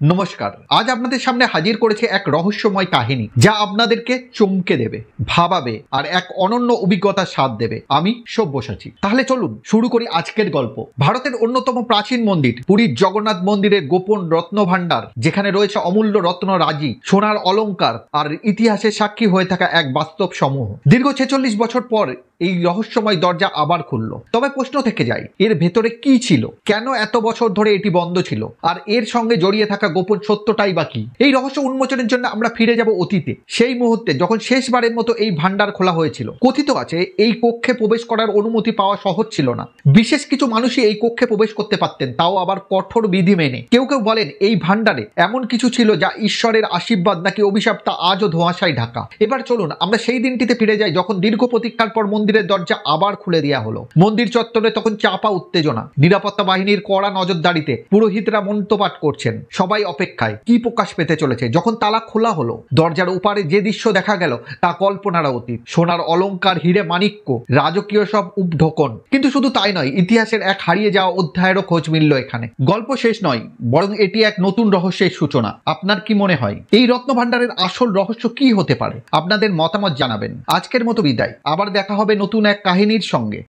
নমস্কার। আজ আপনাদের সামনে হাজির করেছে এক রহস্যময় কাহিনী, যা আপনাদেরকে চমকে দেবে, ভাবাবে আর এক অনন্য অভিজ্ঞতার স্বাদ দেবে। আমি সব্যসাচী। তাহলে চলুন শুরু করি আজকের গল্প। ভারতের অন্যতম প্রাচীন মন্দির পুরীর জগন্নাথ মন্দিরের গোপন রত্ন ভাণ্ডার, যেখানে রয়েছে অমূল্য রত্ন রাজি, সোনার অলংকার আর ইতিহাসের সাক্ষী হয়ে থাকা এক বাস্তব সমূহ। দীর্ঘ 46 বছর পর এই রহস্যময় দরজা আবার খুলল। তবে প্রশ্ন থেকে যায়, এর ভেতরে কি ছিল? কেন এত বছর ধরে এটি বন্ধ ছিল? আর এর সঙ্গে জড়িয়ে থাকা গোপন সত্যটাই বা কি? এই রহস্য উন্মোচনের জন্য আমরা ফিরে যাব অতীতে, সেই মুহূর্তে যখন শেষবারের মতো এই ভান্ডার খোলা হয়েছিল। কথিত আছে এই কক্ষে প্রবেশ করার অনুমতি পাওয়া সহজ ছিল না। বিশেষ কিছু মানুষই এই কক্ষে প্রবেশ করতে পারতেন, তাও আবার কঠোর বিধি মেনে। কেউ কেউ বলেন এই ভান্ডারে এমন কিছু ছিল যা ঈশ্বরের আশীর্বাদ নাকি অভিশাপ, তা আজও ধোঁয়াশায় ঢাকা। এবার চলুন আমরা সেই দিনটিতে ফিরে যাই, যখন দীর্ঘ প্রতীক্ষার পর মন্দিরের দরজা আবার খুলে দেওয়া হলো। মন্দির চত্বরে তখন চাপা উত্তেজনা, নিরাপত্তা বাহিনীর কড়া নজরদারিতে পুরোহিতরা মন্ত্রপাঠ করছেন। সবাই অপেক্ষায় কি প্রকাশ পেতে চলেছে। যখন তালা খোলা হলো, দরজার ওপারে যে দৃশ্য দেখা গেল তা কল্পনার অতীত। সোনার অলংকার, হিরে মাণিক্য, রাজকীয় সব উপঢৌকন। কিন্তু শুধু তাই নয়, ইতিহাসের এক হারিয়ে যাওয়া অধ্যায়েরও খোঁজ মিলল এখানে। গল্প শেষ নয়, বরং এটি এক নতুন রহস্যের সূচনা। আপনার কি মনে হয় এই রত্নভাণ্ডারের আসল রহস্য কি হতে পারে? আপনাদের মতামত জানাবেন। আজকের মতো বিদায়, আবার দেখা হবে নতুন এক কাহিনীর সঙ্গে।